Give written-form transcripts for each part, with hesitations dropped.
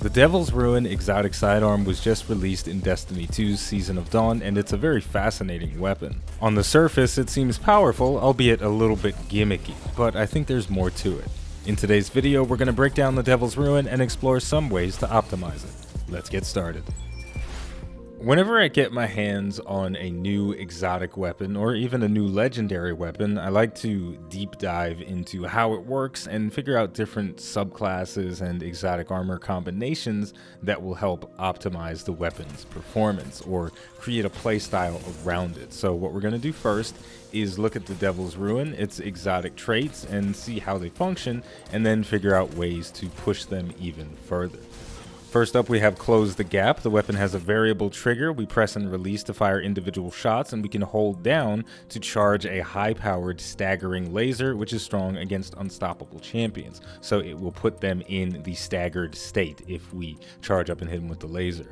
The Devil's Ruin exotic sidearm was just released in Destiny 2's Season of Dawn, and it's a very fascinating weapon. On the surface, it seems powerful, albeit a little bit gimmicky, but I think there's more to it. In today's video, we're going to break down the Devil's Ruin and explore some ways to optimize it. Let's get started. Whenever I get my hands on a new exotic weapon or even a new legendary weapon, I like to deep dive into how it works and figure out different subclasses and exotic armor combinations that will help optimize the weapon's performance or create a playstyle around it. So what we're going to do first is look at the Devil's Ruin, its exotic traits, and see how they function, and then figure out ways to push them even further. First up, we have Close the Gap. The weapon has a variable trigger. We press and release to fire individual shots, and we can hold down to charge a high-powered staggering laser, which is strong against unstoppable champions. So it will put them in the staggered state if we charge up and hit them with the laser.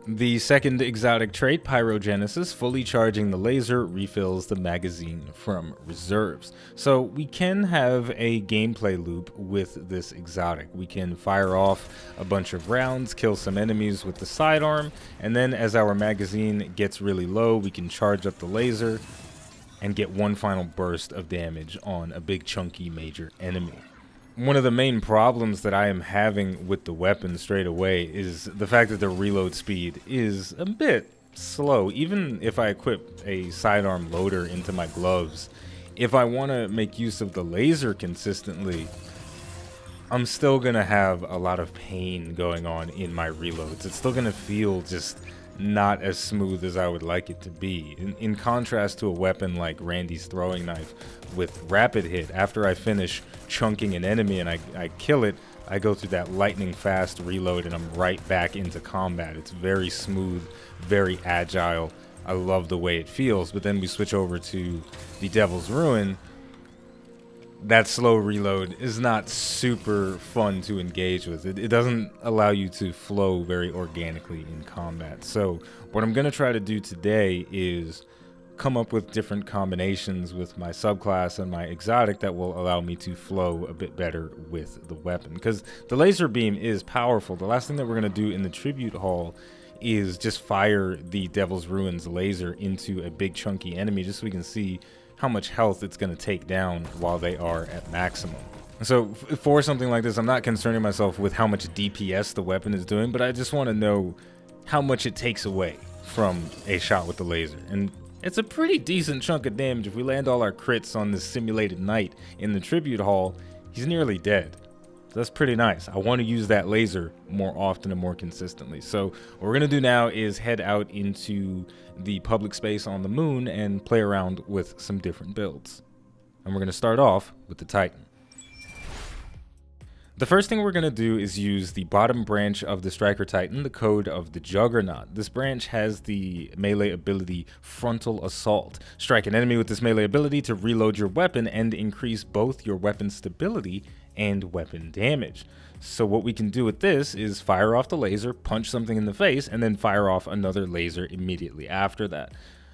The second exotic trait, Pyrogenesis, fully charging the laser refills the magazine from reserves. So we can have a gameplay loop with this exotic. We can fire off a bunch of rounds, kill some enemies with the sidearm, and then as our magazine gets really low, we can charge up the laser and get one final burst of damage on a big chunky major enemy. One of the main problems that I am having with the weapon straight away is the fact that the reload speed is a bit slow. Even if I equip a sidearm loader into my gloves, if I want to make use of the laser consistently, I'm still going to have a lot of pain going on in my reloads. It's still going to feel just not as smooth as I would like it to be. In contrast to a weapon like Randy's throwing knife with rapid hit, after I finish chunking an enemy and I kill it, I go through that lightning fast reload and I'm right back into combat. It's very smooth, very agile. I love the way it feels. But then we switch over to the Devil's Ruin. That slow reload is not super fun to engage with. It doesn't allow you to flow very organically in combat. So what I'm going to try to do today is come up with different combinations with my subclass and my exotic that will allow me to flow a bit better with the weapon. Because the laser beam is powerful. The last thing that we're going to do in the tribute hall is just fire the Devil's Ruin's laser into a big chunky enemy just so we can see how much health it's going to take down while they are at maximum. So for something like this, I'm not concerning myself with how much DPS the weapon is doing, but I just want to know how much it takes away from a shot with the laser. And it's a pretty decent chunk of damage. If we land all our crits on this simulated knight in the tribute hall, he's nearly dead. So that's pretty nice. I want to use that laser more often and more consistently. So what we're going to do now is head out into the public space on the moon and play around with some different builds. And we're going to start off with the Titan. The first thing we're going to do is use the bottom branch of the Striker Titan, the Code of the Juggernaut. This branch has the melee ability Frontal Assault. Strike an enemy with this melee ability to reload your weapon and increase both your weapon stability and weapon damage. So what we can do with this is fire off the laser, punch something in the face, and then fire off another laser immediately after that.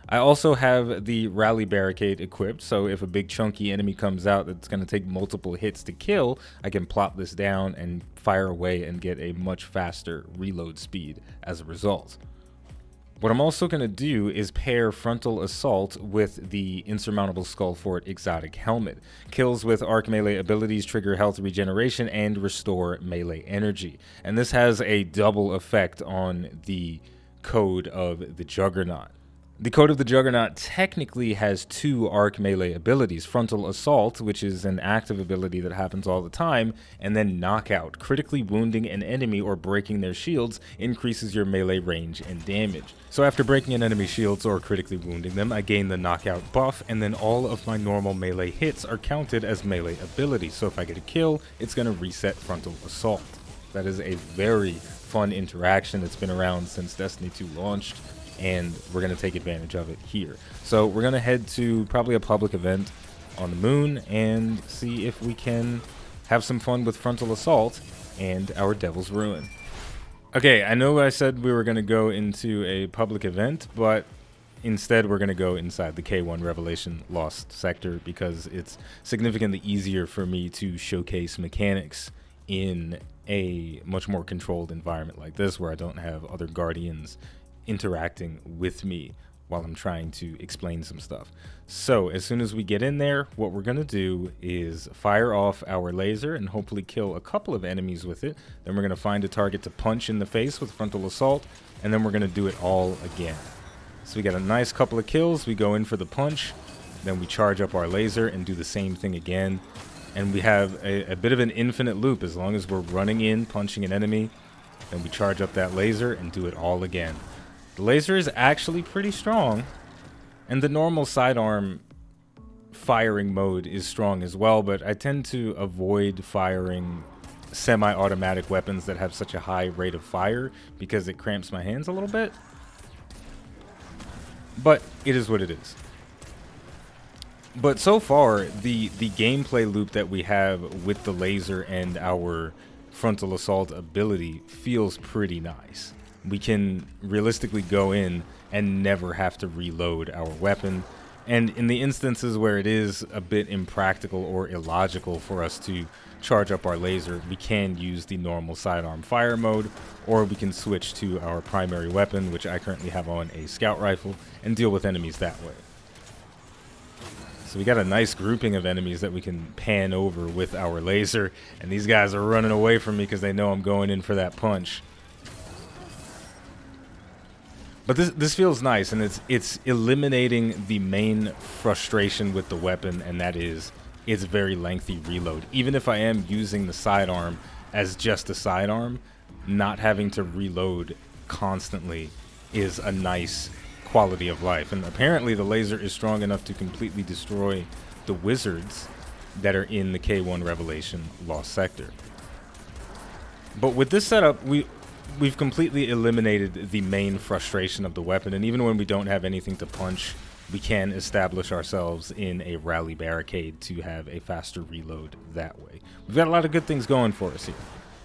I also have the Rally Barricade equipped, so if a big chunky enemy comes out that's going to take multiple hits to kill, I can plop this down and fire away and get a much faster reload speed as a result. What I'm also going to do is pair Frontal Assault with the Insurmountable Skullfort exotic helmet. Kills with arc melee abilities trigger health regeneration and restore melee energy. And this has a double effect on the Code of the Juggernaut. The Code of the Juggernaut technically has two arc melee abilities, Frontal Assault, which is an active ability that happens all the time, and then Knockout. Critically wounding an enemy or breaking their shields increases your melee range and damage. So after breaking an enemy's shields or critically wounding them, I gain the Knockout buff, and then all of my normal melee hits are counted as melee abilities. So if I get a kill, it's going to reset Frontal Assault. That is a very fun interaction that's been around since Destiny 2 launched, and we're going to take advantage of it here. So we're going to head to probably a public event on the moon and see if we can have some fun with Frontal Assault and our Devil's Ruin. Okay, I know I said we were going to go into a public event, but instead we're going to go inside the K1 Revelation Lost Sector because it's significantly easier for me to showcase mechanics in a much more controlled environment like this, where I don't have other guardians interacting with me while I'm trying to explain some stuff. So as soon as we get in there, what we're going to do is fire off our laser and hopefully kill a couple of enemies with it. Then we're going to find a target to punch in the face with frontal assault, and then we're going to do it all again. So we got a nice couple of kills. We go in for the punch, then we charge up our laser and do the same thing again. And we have a bit of an infinite loop. As long as we're running in, punching an enemy, then we charge up that laser and do it all again. The laser is actually pretty strong, and the normal sidearm firing mode is strong as well, but I tend to avoid firing semi-automatic weapons that have such a high rate of fire because it cramps my hands a little bit. But it is what it is. But so far, the gameplay loop that we have with the laser and our frontal assault ability feels pretty nice. We can realistically go in and never have to reload our weapon. And in the instances where it is a bit impractical or illogical for us to charge up our laser, we can use the normal sidearm fire mode, or we can switch to our primary weapon, which I currently have on a scout rifle, and deal with enemies that way. So we got a nice grouping of enemies that we can pan over with our laser, and these guys are running away from me because they know I'm going in for that punch. But this feels nice, and it's eliminating the main frustration with the weapon, and that is its very lengthy reload. Even if I am using the sidearm as just a sidearm, not having to reload constantly is a nice quality of life. And apparently the laser is strong enough to completely destroy the wizards that are in the K1 Revelation Lost Sector. But with this setup, we've completely eliminated the main frustration of the weapon, and even when we don't have anything to punch, we can establish ourselves in a rally barricade to have a faster reload that way. We've got a lot of good things going for us here.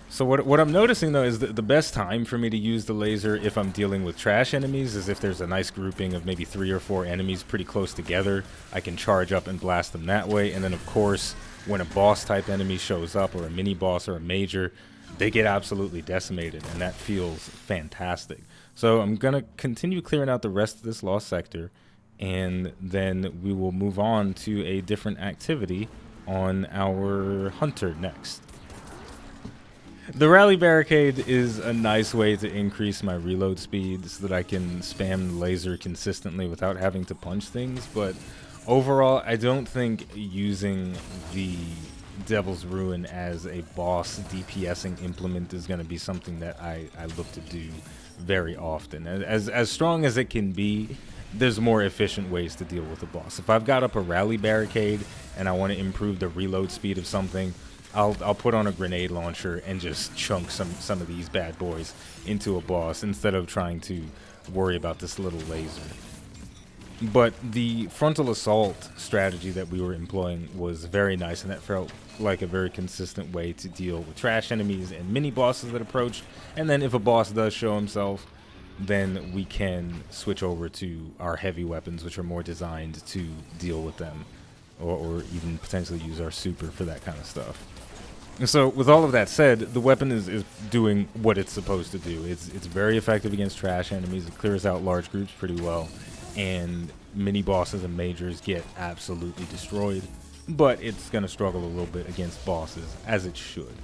So what I'm noticing, though, is that the best time for me to use the laser if I'm dealing with trash enemies is if there's a nice grouping of maybe 3 or 4 enemies pretty close together. I can charge up and blast them that way. And then, of course, when a boss-type enemy shows up, or a mini-boss or a major, they get absolutely decimated, and that feels fantastic. So I'm going to continue clearing out the rest of this Lost Sector, and then we will move on to a different activity on our Hunter next. The rally barricade is a nice way to increase my reload speed so that I can spam the laser consistently without having to punch things, but overall I don't think using the Devil's Ruin as a boss DPSing implement is going to be something that I look to do very often. As strong as it can be, there's more efficient ways to deal with a boss. If I've got up a rally barricade and I want to improve the reload speed of something, I'll put on a grenade launcher and just chunk some of these bad boys into a boss instead of trying to worry about this little laser. But the frontal assault strategy that we were employing was very nice, and that felt like a very consistent way to deal with trash enemies and mini bosses that approach. And then if a boss does show himself, then we can switch over to our heavy weapons, which are more designed to deal with them, or even potentially use our super for that kind of stuff. And so with all of that said, the weapon is doing what it's supposed to do. It's very effective against trash enemies. It clears out large groups pretty well, and mini bosses and majors get absolutely destroyed, but it's going to struggle a little bit against bosses, as it should.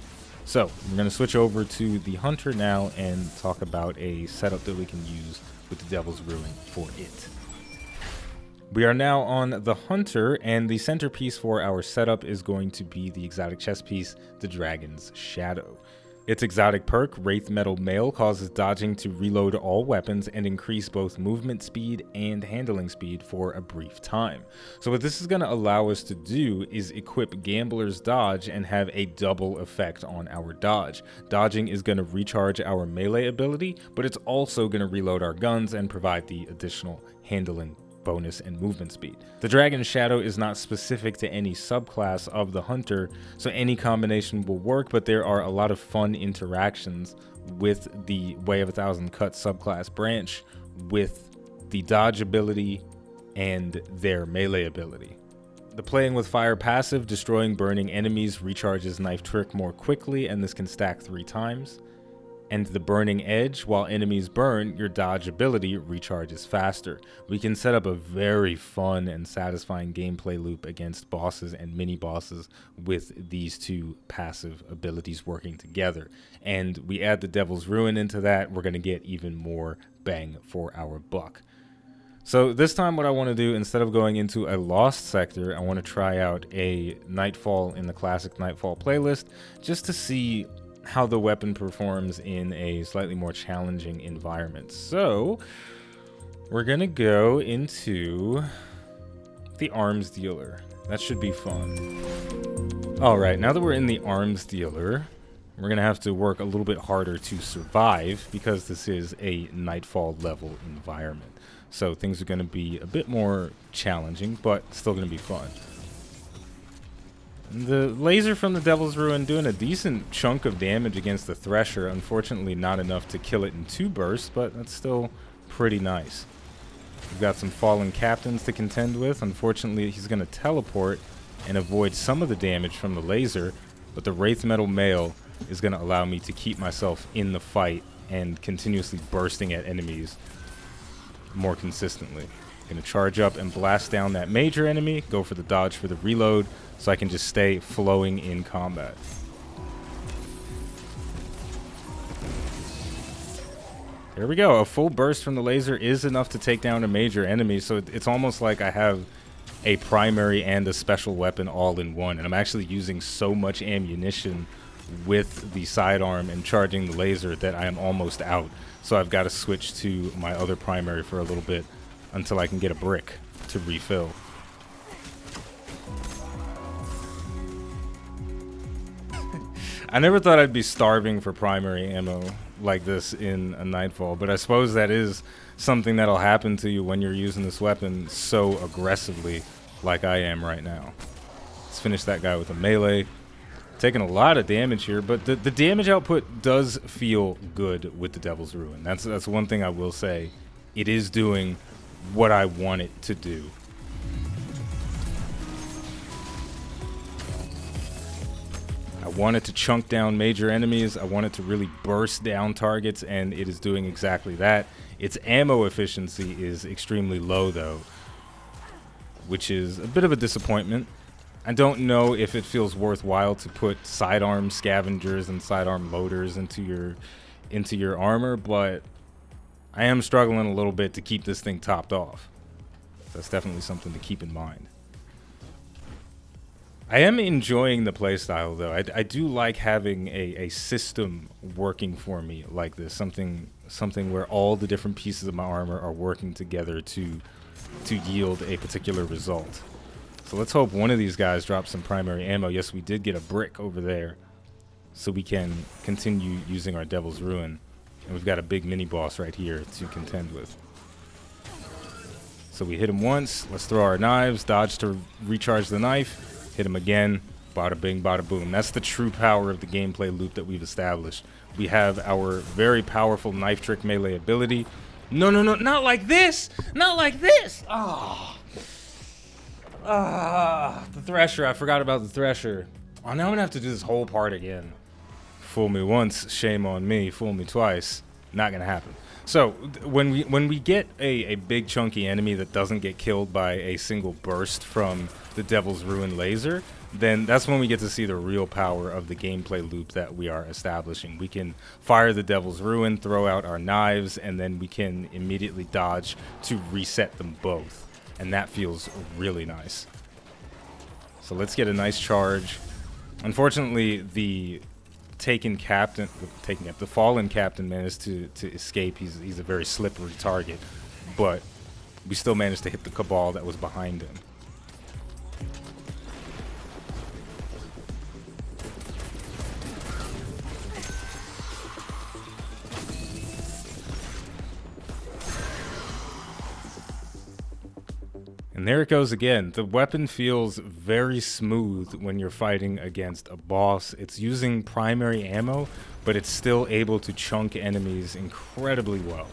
So we're going to switch over to the Hunter now and talk about a setup that we can use with the Devil's Ruin for it. We are now on the Hunter, and the centerpiece for our setup is going to be the exotic chess piece, the Dragon's Shadow. Its exotic perk, Wraith Metal Mail, causes dodging to reload all weapons and increase both movement speed and handling speed for a brief time. So what this is going to allow us to do is equip Gambler's Dodge and have a double effect on our dodge. Dodging is going to recharge our melee ability, but it's also going to reload our guns and provide the additional handling bonus and movement speed. The Dragon's Shadow is not specific to any subclass of the Hunter, so any combination will work, but there are a lot of fun interactions with the Way of a Thousand Cuts subclass branch with the dodge ability and their melee ability. The playing with fire passive, destroying burning enemies, recharges knife trick more quickly, and this can stack 3 times. And the burning edge, while enemies burn, your dodge ability recharges faster. We can set up a very fun and satisfying gameplay loop against bosses and mini bosses with these 2 passive abilities working together. And we add the Devil's Ruin into that, we're going to get even more bang for our buck. So this time what I want to do, instead of going into a Lost sector, I want to try out a Nightfall in the classic Nightfall playlist, just to see how the weapon performs in a slightly more challenging environment. So we're gonna go into the arms dealer. That should be fun. All right, now that we're in the arms dealer, we're gonna have to work a little bit harder to survive because this is a Nightfall level environment. So things are gonna be a bit more challenging, but still gonna be fun. The laser from the Devil's Ruin doing a decent chunk of damage against the Thresher. Unfortunately, not enough to kill it in 2 bursts, but that's still pretty nice. We've got some fallen captains to contend with. Unfortunately, he's going to teleport and avoid some of the damage from the laser, but the Wraith Metal Mail is going to allow me to keep myself in the fight and continuously bursting at enemies more consistently. Going to charge up and blast down that major enemy, go for the dodge for the reload, so I can just stay flowing in combat. There we go. A full burst from the laser is enough to take down a major enemy, so it's almost like I have a primary and a special weapon all in one, and I'm actually using so much ammunition with the sidearm and charging the laser that I am almost out. So I've got to switch to my other primary for a little bit until I can get a brick to refill. I never thought I'd be starving for primary ammo like this in a Nightfall, but I suppose that is something that'll happen to you when you're using this weapon so aggressively like I am right now. Let's finish that guy with a melee. Taking a lot of damage here, but the damage output does feel good with the Devil's Ruin. That's one thing I will say. It is doing what I want it to do. I want it to chunk down major enemies. I want it to really burst down targets, and it is doing exactly that. Its ammo efficiency is extremely low, though, which is a bit of a disappointment. I don't know if it feels worthwhile to put sidearm scavengers and sidearm loaders into your armor, but I am struggling a little bit to keep this thing topped off. That's definitely something to keep in mind. I am enjoying the playstyle, though. I do like having a system working for me like this. Something where all the different pieces of my armor are working together to yield a particular result. So let's hope one of these guys drops some primary ammo. Yes, we did get a brick over there, so we can continue using our Devil's Ruin. And we've got a big mini-boss right here to contend with. So we hit him once. Let's throw our knives, dodge to recharge the knife, hit him again, bada bing, bada boom. That's the true power of the gameplay loop that we've established. We have our very powerful knife trick melee ability. No, no, no, not like this! Not like this! The Thresher. I forgot about the Thresher. Oh, now I'm gonna have to do this whole part again. Fool me once, shame on me. Fool me twice, not gonna happen. So when we get a big chunky enemy that doesn't get killed by a single burst from the Devil's Ruin laser, then that's when we get to see the real power of the gameplay loop that we are establishing. We can fire the Devil's Ruin, throw out our knives, and then we can immediately dodge to reset them both. And that feels really nice. So let's get a nice charge. Unfortunately, the fallen captain managed to escape. He's a very slippery target, but we still managed to hit the cabal that was behind him. And there it goes again. The weapon feels very smooth when you're fighting against a boss. It's using primary ammo, but it's still able to chunk enemies incredibly well.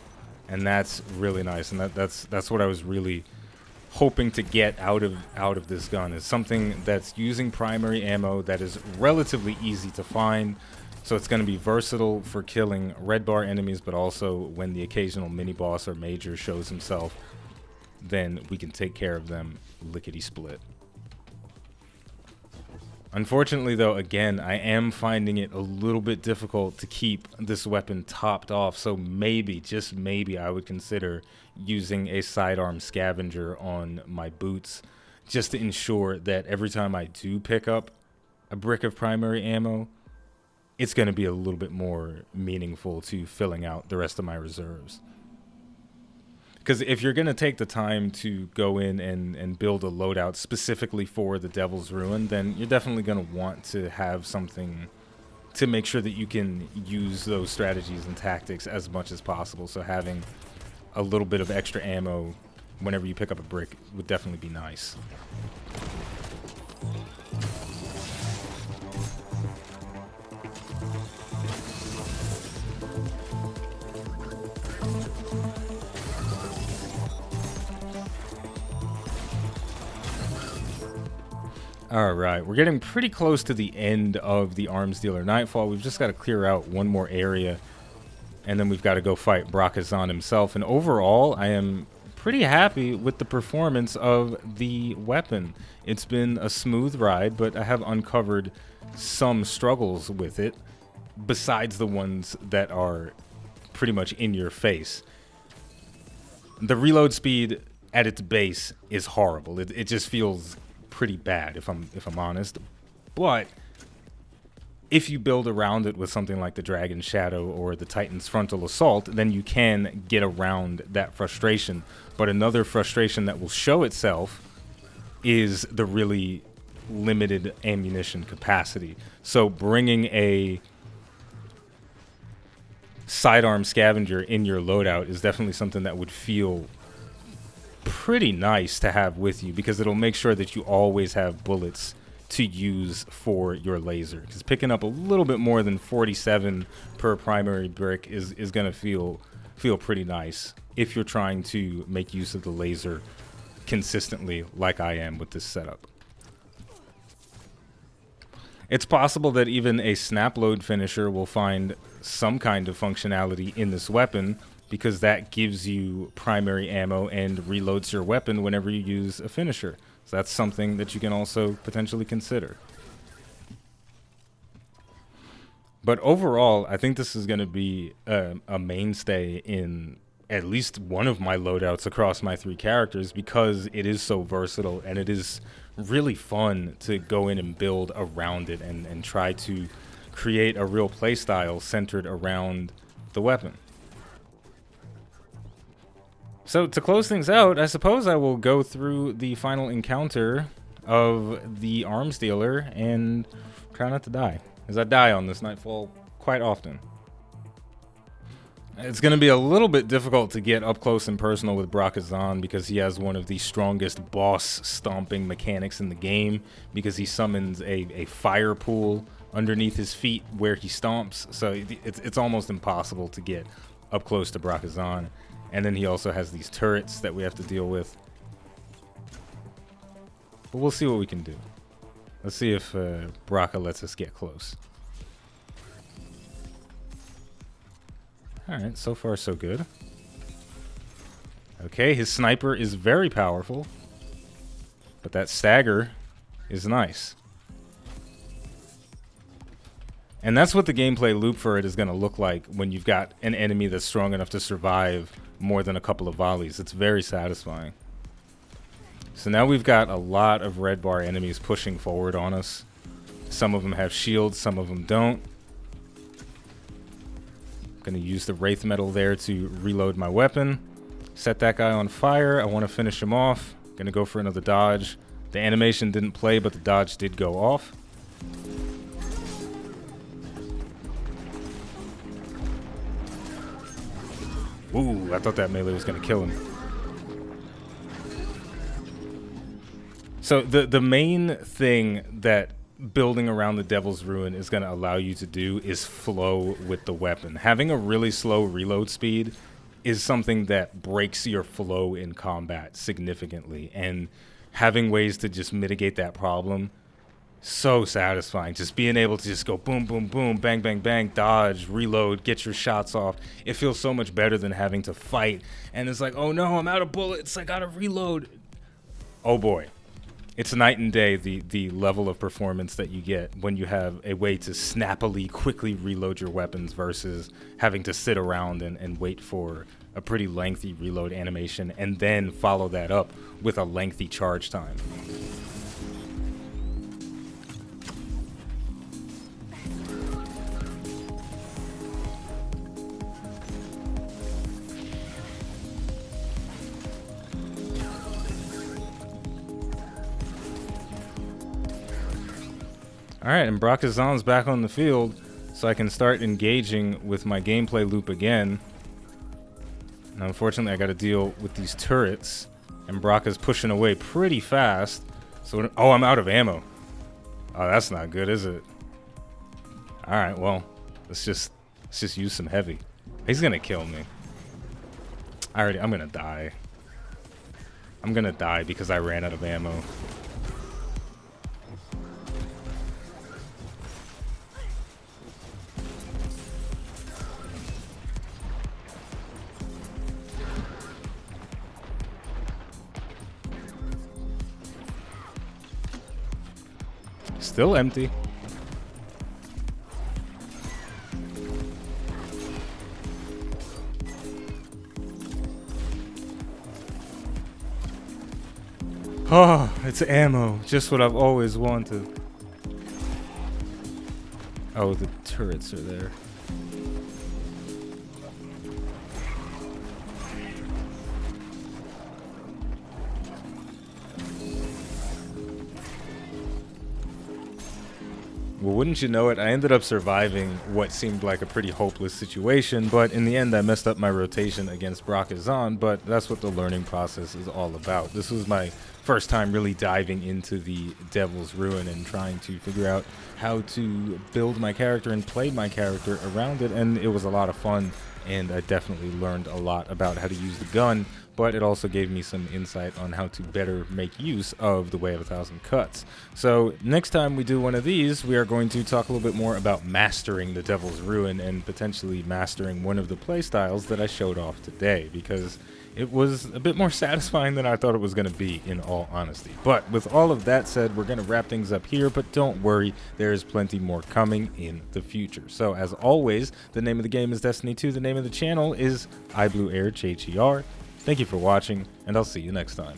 And that's really nice. And that's what I was really hoping to get out of this gun is something that's using primary ammo that is relatively easy to find. So it's going to be versatile for killing red bar enemies, but also when the occasional mini boss or major shows himself, then we can take care of them lickety split. Unfortunately, though, again, I am finding it a little bit difficult to keep this weapon topped off, so maybe, just maybe, I would consider using a sidearm scavenger on my boots just to ensure that every time I do pick up a brick of primary ammo, it's going to be a little bit more meaningful to filling out the rest of my reserves. Because if you're going to take the time to go in and build a loadout specifically for the Devil's Ruin, then you're definitely going to want to have something to make sure that you can use those strategies and tactics as much as possible. So having a little bit of extra ammo whenever you pick up a brick would definitely be nice. Alright, we're getting pretty close to the end of the arms dealer Nightfall. We've just got to clear out one more area, and then we've got to go fight Brakazan himself. And overall, I am pretty happy with the performance of the weapon. It's been a smooth ride, but I have uncovered some struggles with it, besides the ones that are pretty much in your face. The reload speed at its base is horrible. It just feels pretty bad, if I'm honest. But if you build around it with something like the Dragon Shadow or the Titan's Frontal Assault, then you can get around that frustration. But another frustration that will show itself is the really limited ammunition capacity. So bringing a sidearm scavenger in your loadout is definitely something that would feel pretty nice to have with you, because it'll make sure that you always have bullets to use for your laser. Because picking up a little bit more than 47 per primary brick is going to feel pretty nice if you're trying to make use of the laser consistently like I am with this setup. It's possible that even a snap load finisher will find some kind of functionality in this weapon, because that gives you primary ammo and reloads your weapon whenever you use a finisher. So that's something that you can also potentially consider. But overall, I think this is going to be a mainstay in at least one of my loadouts across my 3 characters, because it is so versatile and it is really fun to go in and build around it and try to create a real playstyle centered around the weapon. So to close things out, I suppose I will go through the final encounter of the arms dealer and try not to die, as I die on this Nightfall quite often. It's going to be a little bit difficult to get up close and personal with Brakazan, because he has one of the strongest boss stomping mechanics in the game, because he summons a fire pool underneath his feet where he stomps. So it's almost impossible to get up close to Brakazan. And then he also has these turrets that we have to deal with. But we'll see what we can do. Let's see if Braka lets us get close. Alright, so far so good. Okay, his sniper is very powerful, but that stagger is nice. And that's what the gameplay loop for it is going to look like when you've got an enemy that's strong enough to survive more than a couple of volleys. It's very satisfying. So now we've got a lot of red bar enemies pushing forward on us. Some of them have shields, some of them don't. I'm going to use the Wraith Metal there to reload my weapon. Set that guy on fire. I want to finish him off. Going to go for another dodge. The animation didn't play, but the dodge did go off. Ooh, I thought that melee was going to kill him. So the main thing that building around the Devil's Ruin is going to allow you to do is flow with the weapon. Having a really slow reload speed is something that breaks your flow in combat significantly, and having ways to just mitigate that problem, so satisfying. Just being able to just go boom, boom, boom, bang, bang, bang, dodge, reload, get your shots off. It feels so much better than having to fight. And it's like, oh no, I'm out of bullets, I gotta reload. Oh boy. It's night and day, the level of performance that you get when you have a way to snappily, quickly reload your weapons versus having to sit around and wait for a pretty lengthy reload animation and then follow that up with a lengthy charge time. Alright, and Brakazan's back on the field, so I can start engaging with my gameplay loop again. Now, unfortunately, I gotta deal with these turrets, and Braka's pushing away pretty fast. So, oh, I'm out of ammo. Oh, that's not good, is it? Alright, well, let's just use some heavy. He's gonna kill me. I'm gonna die. I'm gonna die because I ran out of ammo. Still empty. Oh, it's ammo. Just what I've always wanted. Oh, the turrets are there. Well, wouldn't you know it, I ended up surviving what seemed like a pretty hopeless situation, but in the end I messed up my rotation against Brakazan, but that's what the learning process is all about. This was my first time really diving into the Devil's Ruin and trying to figure out how to build my character and play my character around it, and it was a lot of fun, and I definitely learned a lot about how to use the gun, but it also gave me some insight on how to better make use of the Way of a Thousand Cuts. So next time we do one of these, we are going to talk a little bit more about mastering the Devil's Ruin and potentially mastering one of the playstyles that I showed off today, because it was a bit more satisfying than I thought it was going to be, in all honesty. But with all of that said, we're going to wrap things up here, but don't worry, there is plenty more coming in the future. So as always, the name of the game is Destiny 2, the name of the channel is iBluairJgR. Thank you for watching, and I'll see you next time.